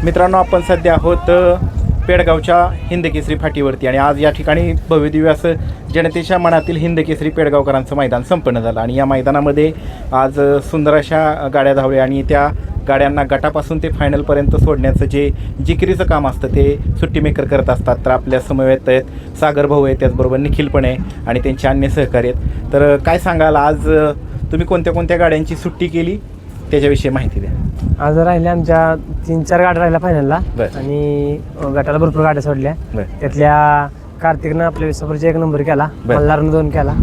मित्रांनो, आपण सध्या आहोत पेडगावच्या हिंदकेसरी फाटीवरती आणि आज या ठिकाणी भव्यदिव्य असं जनतेच्या मनातील हिंदकेसरी पेडगावकरांचं मैदान संपन्न झालं आणि या मैदानामध्ये आज सुंदर अशा गाड्या धावल्या आणि त्या गाड्यांना गटापासून ते फायनलपर्यंत सोडण्याचं जे जिकिरीचं काम असतं ते सुट्टी मेकर करत असतात. तर आपल्या समवेत आहेत सागर भाऊ आहे, त्याचबरोबर निखिल पण आहे आणि त्यांचे अन्य सहकारी आहेत. तर काय सांगाल, आज तुम्ही कोणत्या कोणत्या गाड्यांची सुट्टी केली त्याच्याविषयी माहिती द्या. आज राहिल्या आमच्या 3-4 गाड्या राहिल्या फायनलला आणि गटाला भरपूर गाड्या सोडल्या. त्यातल्या कार्तिकनं आपल्या विसापूरचा 1 नंबर केला, मल्हारनं 2 केला,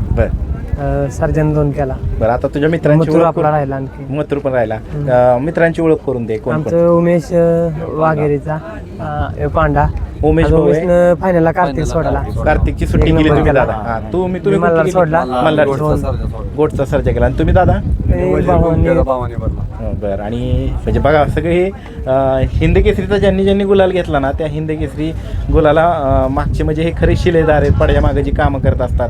सर्जन 2 केला. बरं, आता तुझ्या मित्रांची ओळख आपला राहिला, आणखी मथुर पण राहिला. मित्रांची ओळख करून दे. कोण? आमचं उमेश वाघेरीचा पांडा. उमेश फायनलला कार्तिक सोडला. कार्तिकची सुट्टी केली तुम्ही दादा. हा, तुम्ही मल्हार सोडला, मल्हार गोटचा सर्जा केला आणि तुम्ही दादा. बरं, आणि म्हणजे बघा सगळे हे हिंदकेसरीचा ज्यांनी गुलाल घेतला ना, त्या हिंदकेसरी गुलाला मागचे म्हणजे हे खरे शिलेदार आहेत, पडद्या मागे जी कामं करत असतात.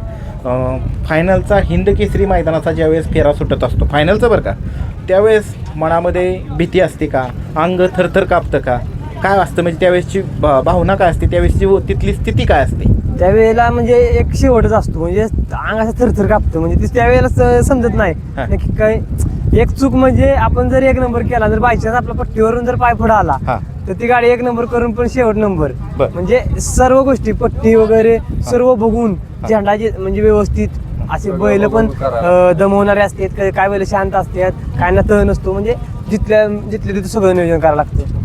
फायनलचा हिंदकेसरी मैदानाचा ज्यावेळेस फेरा सुटत असतो फायनलचं, बरं का, त्यावेळेस मनामध्ये भीती असते का, अंग थरथर कापतं का, काय असतं, म्हणजे त्यावेळेसची भावना काय असते, त्यावेळेसची तिथली स्थिती काय असते त्यावेळेला? म्हणजे एक शेवटच असतो, म्हणजे अंग असं थरथर कापतं, म्हणजे त्यावेळेला समजत नाही नक्की काय. एक चूक म्हणजे आपण जर 1 नंबर केला, जर बायचान्स आपला पट्टीवरून जर पाय पुढे आला तर ती गाडी 1 नंबर करून पण शेवट नंबर, म्हणजे सर्व गोष्टी पट्टी वगैरे सर्व बघून झेंडाचे म्हणजे व्यवस्थित असे बैल पण दमवणारे असतात, काय बैल शांत असतात, काय ना तह नसतो, म्हणजे जिथल्या तिथं सगळं नियोजन करावं लागतं.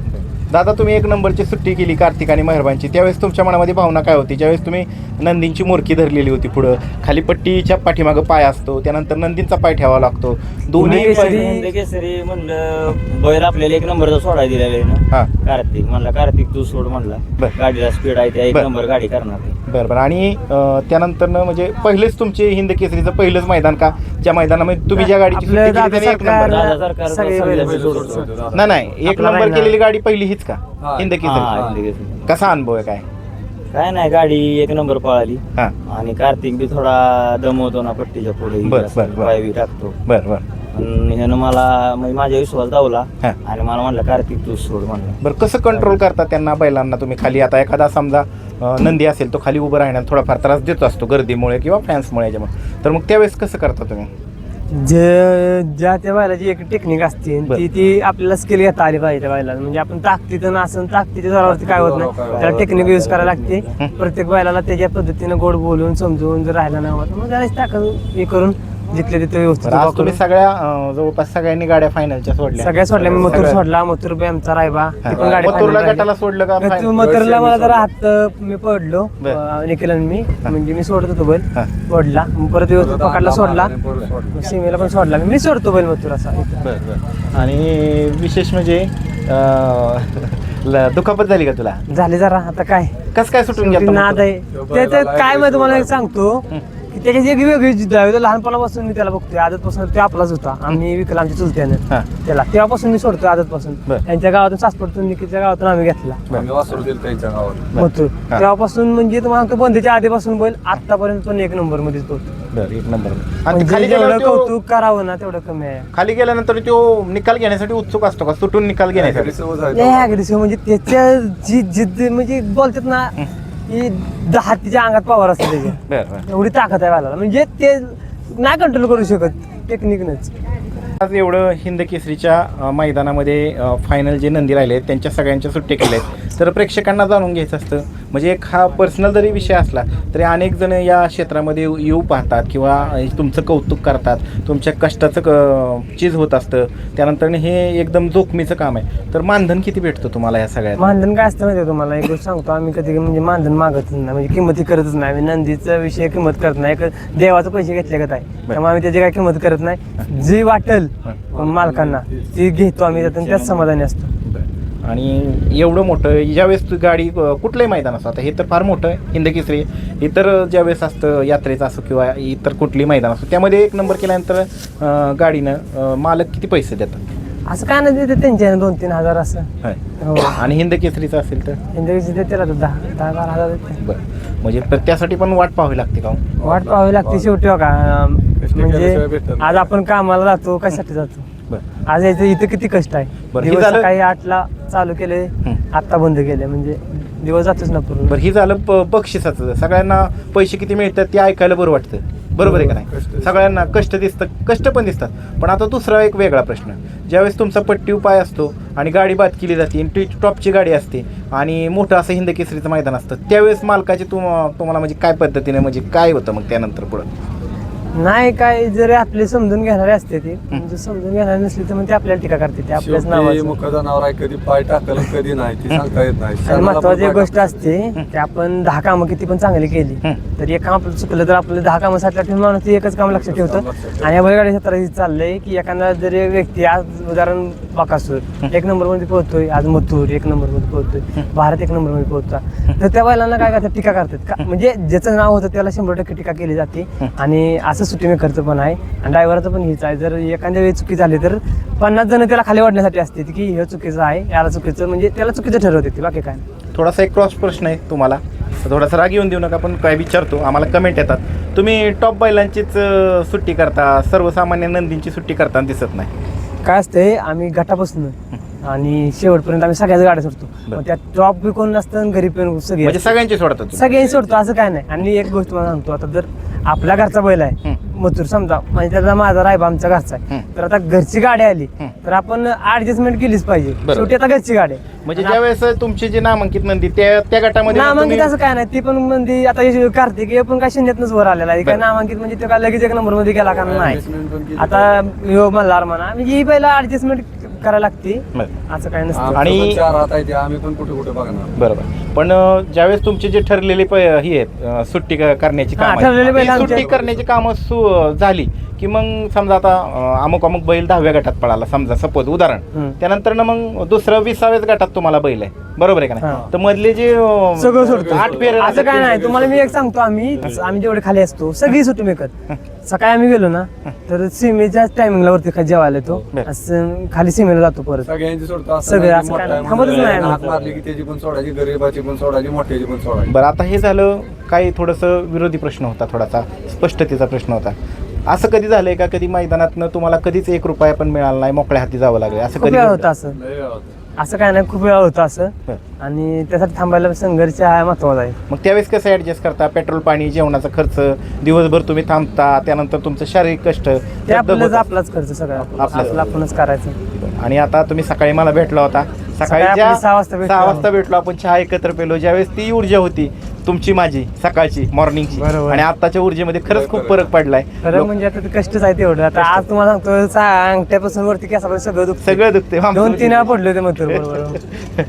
दादा, तुम्ही 1 नंबरची सुट्टी केली कार्तिक आणि मेहरबानची, त्यावेळेस तुमच्या मनामध्ये भावना काय होती? ज्यावेळेस तुम्ही नंदींची मोरकी धरलेली होती, पुढं खाली पट्टीच्या पाठीमागं पाय असतो, त्यानंतर नंदींचा पाय ठेवावा लागतो, दोन्ही हिंदकेसरी म्हणलं बैल आपल्याला 1 नंबरचा सोडा दिलेला आहे ना. कार्तिक म्हणला, कार्तिक तू सोड म्हणला, गाडीला स्पीड आहे त्या 1 नंबर गाडी करणार. बरं. आणि त्यानंतर म्हणजे पहिलेच तुमचे हिंदकेसरीचं पहिलंच मैदान का, ज्या मैदानामध्ये तुम्ही ज्या गाडीची सुट्टी केली त्याने 1 नंबर नाही 1 नंबर केलेली गाडी पहिली हीच का हिंदकेसरी? कसा अनुभव आहे? काय नाही, गाडी 1 नंबर पळाली आणि कार्तिक बी थोडा दमवतो ना पट्टीच्या पुढे, पाय बी टाकतो. आणि ह्यानं मला म्हणजे माझा विश्वास दावला आणि मला म्हणलं कार्तिक तू सोड म्हणलं. बरं, कसं कंट्रोल करता त्यांना बैलांना तुम्ही खाली? आता एखादा समजा नंदी असेल तो खाली उभं राहण्यात थोडाफार त्रास देत असतो गर्दीमुळे किंवा फॅन्समुळे याच्यामुळे, तर मग त्यावेळेस कसं करता तुम्ही? ज्या त्या बैलाची एक टेक्निक असते ती आपल्याला स्किल घेता आली पाहिजे त्या बैलाला. म्हणजे आपण ताकदीनं असं ताकदीच्या जोरावरती काय होत नाही, त्याला टेक्निक यूज करायला लागते. प्रत्येक बैलाला त्याच्या पद्धतीनं गोड बोलून समजून जर राहायला नाही होत मग त्याला ताकद हे करून जिथले तिथे व्यवस्थित. तुम्ही सगळ्या जवळपास सगळ्यांनी गाड्या फायनलच्या सोडल्या? सगळ्या सोडल्या. मी मथुर सोडला, मथुर बी आमचा रायबा, गटाला सोडलं का? मथुरला मला जरा हात मी पडलो निखिल मी, म्हणजे मी सोडत होतो बैल, पडला, परत व्यवस्थित पकडला, सोडला, सीमेला पण सोडला, मी सोडतो बैल मथुर असा. आणि विशेष म्हणजे दुखापत झाली का तुला? झाली जरा. आता काय कसं काय सुटून गेला? नाद आहे त्याच्यात काय, मी तुम्हाला सांगतो की त्याची एक वेगळी जिद्द आहे. लहानपणापासून मी त्याला बघतोय, आदतपासून तो आपलाच होता. आम्ही विकला आमच्या चुलत्यानं त्याला, तेव्हापासून मी सोडतोय आदतपासून. त्यांच्या गावातून सासपडतून निकीच्या गावातून आम्ही घेतला मथुर. तेव्हापासून म्हणजे तुम्हाला बंदीच्या आधीपासून बैल आतापर्यंत पण 1 नंबर मध्येच पोहोचतो. 1 नंबर. म्हणजे जेवढं कौतुक करावं ना तेवढं कमी आहे. खाली गेल्यानंतर तो निकाल घेण्यासाठी उत्सुक असतो का? सुटून निकाल घेण्यासाठी अग्रेसिव्ह, म्हणजे त्याच्या जी जिद्द म्हणजे बोलतात ना की 10 तिच्या अंगात पॉवर असते त्याची, एवढी ताकद आहे बाळाला, म्हणजे ते नाही कंट्रोल करू शकत टेक्निकनच. आज एवढं हिंदकेसरीच्या मैदानामध्ये फायनल जे नंदी राहिले त्यांच्या सगळ्यांच्या सुट्टी केल्या आहेत, तर प्रेक्षकांना जाणून घ्यायचं असतं. म्हणजे एक हा पर्सनल जरी विषय असला तरी अनेक जण या क्षेत्रामध्ये येऊ पाहतात किंवा तुमचं कौतुक करतात, तुमच्या कष्टाचं चीज होत असतं. त्यानंतर हे एकदम जोखमीचं काम आहे, तर मानधन किती भेटतं तुम्हाला या सगळ्यात? मानधन काय असतं माहिती तुम्हाला, एक गोष्ट सांगतो, आम्ही कधी म्हणजे मानधन मागत नाही, म्हणजे किंमती करतच नाही. आम्ही नंदीचा विषय किंमत करत नाही, देवाचे पैसे घेतले का आहे, त्यामुळे आम्ही त्याची काही किंमत करत नाही. जी वाटेल मालकांना ती घेतो आम्ही, त्याच समाधानी असतो. आणि एवढं मोठं ज्यावेळेस तू गाडी कुठलंही मैदान असतं, आता हे तर फार मोठं हिंदकेसरी, इतर ज्यावेळेस असतं यात्रेचं असो किंवा इतर कुठली मैदान असतो, त्यामध्ये 1 नंबर केल्यानंतर गाडीनं मालक किती पैसे देतात? असं काय नाही देते त्यांच्या 2-3 हजार असं. आणि हिंदकेसरीचं असेल तर हिंदकेसरी देते 10-12 हजार देते. बरं, म्हणजे त्यासाठी पण वाट पाहावी लागते का? वाट पाहावी लागते शेवटी का, म्हणजे आज आपण कामाला जातो कशासाठी जातो, बरं. आज यायचं इथं किती कष्ट आहे. बरं, हे दिवस झालं- सकाळी 8ला चालू केले, आता बंद केले, म्हणजे दिवस जातोच ना पूर्ण. बरं, ही झालं बक्षिसाचं. सगळ्यांना पैसे किती मिळतात ते ऐकायला बरं वाटतं, बरोबर आहे का नाही? सगळ्यांना कष्ट दिसतं, कष्ट पण दिसतात. पण आता दुसरा एक वेगळा प्रश्न, ज्यावेळेस तुमचा पट्टी उपाय असतो आणि गाडी बाद केली जाते, टॉपची गाडी असते आणि मोठं असं हिंद केसरीचं मैदान असतं, त्यावेळेस मालकाची तुम्हाला म्हणजे काय पद्धतीने, म्हणजे काय होतं मग त्यानंतर पुढं? नाही काय, जरी आपले समजून घेणारे असते ते, म्हणजे समजून घेणारे नसले तर मग ते आपल्याला टीका करते, ते आपल्याच नावाचं. मुखजनावर आहे, कधी पाय टाकलं कधी नाही ती सांगता येत नाही. आणि महत्वाची एक गोष्ट असते की आपण 10 कामं किती पण चांगली केली तर एक काम आपलं चुकलं तर आपलं 10 कामं साठला ठेवून माणूस ते एकच काम लक्षात ठेवतं. आणि या बैलगाडी क्षेत्रात चाललंय की एखादा जरी व्यक्ती, आज उदाहरण बकासूर 1 नंबर मध्ये पोहोचतोय, आज मथुर 1 नंबर मध्ये पोहोचतोय, भारत 1 नंबर मध्ये पोहोचता, तर त्या बैलांना काय करतात, टीका करतात. म्हणजे ज्याचं नाव होतं त्याला 100% टीका केली जाते. आणि असं सुट्टी मेकरचं पण आहे आणि ड्रायव्हरचं पण हीच आहे. जर एखाद्या वेळी चुकी झाली तर 50 जण त्याला खाली वाढण्यासाठी असते की हे चुकीचं आहे, याला चुकीचं, म्हणजे त्याला चुकीचं ठरवते ते, बाकी काय. थोडासा एक क्रॉस प्रश्न आहे तुम्हाला, थोडासा राग येऊन देऊ नका, पण काय विचारतो, आम्हाला कमेंट येतात. तुम्ही टॉप बैलांचीच सुट्टी करता, सर्वसामान्य नंदींची सुट्टी करताना दिसत नाही. काय असतंय, आम्ही घाटापासून आणि शेवटपर्यंत आम्ही सगळ्याच गाड्या सोडतो. मग त्या ड्रॉप बी कोण नसतं आणि घरी पण सगळी म्हणजे सगळ्यांची सोडतात तुम्ही? सगळ्यांनी सोडतो, असं काय नाही. आणि एक गोष्ट मला सांगतो, आता जर आपल्या घरचा बैल आहे मथुर समजा, म्हणजे त्याचा माझा रायबा आमच्या घरचा आहे, तर आता घरची गाडी आली तर आपण ऍडजस्टमेंट केलीच पाहिजे. शेवटी आता घरची गाडी आहे. म्हणजे ज्यावेळेस तुमची जी नामांकित नंदी त्या गटामध्ये नामांकित असं काय नाही, ती पण म्हणजे आता कार्तिक हे पण काय शून्यातनंच वर आलेला आहे. काय नामांकित म्हणजे तो काय लगेच 1 नंबर मध्ये गेला का नाही. आता यो मल्हार म्हणा, म्हणजे ही पहिला ऍडजस्टमेंट करायला लागते, असं काय नसतं. आणि 4 हात आहे ते आम्ही पण कुठे कुठे बघणार. बरोबर. पण ज्यावेळेस तुमचे जे ठरलेले ही आहेत सुट्टी करण्याची हा, कामं ठरलेले आहेत, बैल ती आमचे- सुट्टी करण्याची कामं झाली की मग समजा आता अमुक अमुक बैल 10व्या गटात पळाला समजा, सपोज उदाहरण, त्यानंतर ना मग दुसरं 20व्याच गटात तुम्हाला बैल आहे, बरोबर आहे का नाही? तर मधले जे सगळं सोडतो, 8 फेरे असं काय नाही. तुम्हाला मी एक सांगतो, आम्ही जेवढे खाली असतो सगळी सुट्टी मेकत. सकाळी आम्ही गेलो ना तर सीमेच्या टायमिंगला वरती जेवायला येतो, असं खाली सीमेला जातो परत. सगळ्यांची सोडतो, सगळं असं काय नाही, थांबतच नाही आम्ही. हात मारली की त्याची पण सोडायची, गरीबाची पण सोडायची, मोठ्याची पण सोडायची. बरं, आता हे झालं काही थोडंसं विरोधी प्रश्न होता, थोडासा स्पष्टतेचा प्रश्न होता. असं कधी झालंय का, कधी मैदानातनं तुम्हाला कधीच 1 रुपया पण मिळाला नाही, मोकळ्या हाती जावं लागलं असं खूप कधी वेळा घडलं? होतं असं. लय वेळा होतं. असं काय नाही, खूप वेळा होतं असं. बरं. आणि त्यासाठी थांबायला संघर्ष हा महत्वाचा आहे. मग त्यावेळेस कसं ऍडजस्ट करता? पेट्रोल पाणी, जेवणाचा खर्च, दिवसभर तुम्ही थांबता, त्यानंतर तुमचं शारीरिक कष्ट, ते आपलाच खर्च सगळं आपलं आपणच करायचं. आणि आता तुम्ही सकाळी मला भेटला होता, सकाळी सकाळी ज्या आपण 6 वाजता भेटलो. 6 वाजता भेटलो आपण, चहा एकत्र पेलो, ज्यावेळेस ती ऊर्जा होती तुमची माझी सकाळची मॉर्निंगची, बरोबर. आणि आताच्या ऊर्जेमध्ये खरंच खूप फरक पडलाय. खरं म्हणजे आता ते कष्टच आहे तेवढं. आता आज तुम्हाला सांगतो, अंगठ्यापासून वरती केसापर्यंत सगळं दुखतं. सगळं दुखते 2-3 वेळा पडले ते मथुर बरोबर.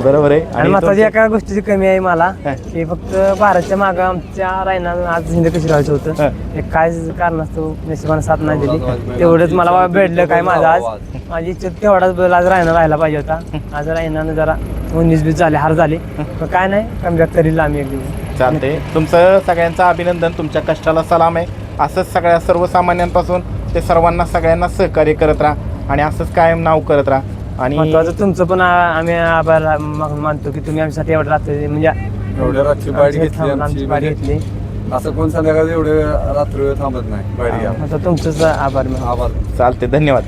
बरोबर आहे. आणि महत्वाची एका गोष्टीची कमी आहे मला, हा. की फक्त भारतच्या मागं आमच्या रायना आज हिंद कशी राहायचं होतं, एक काय कारणास्तव नशिबानं साथ नाही दिली. तेवढंच मला भेटलं काय, माझं आज माझी इच्छा तेवढाच बैल आज राहायला पाहिजे होता. आज रायनानं जरा 19-20 झाले, हार झाले, पण काय नाही, कमबॅक करील आम्ही एक दिवस. चालते. तुमचं सगळ्यांचं अभिनंदन, तुमच्या कष्टाला सलाम आहे. असंच सगळ्या सर्वसामान्यांपासून ते सर्वांना सगळ्यांना सहकार्य करत राहा आणि असंच कायम नाव करत राहा. आणि महत्वाचं तुमचं पण आम्ही आभार मानतो की तुम्ही आमच्यासाठी एवढं रात्री म्हणजे एवढ्या रातची बाडी घेतली आमची आमची, बारी म्हणजे घेतली. असं कोण संध्याकाळी एवढे रात्र थांबत नाही बाडी घ्या. तुमचंच आभार. आभार. चालते, धन्यवाद.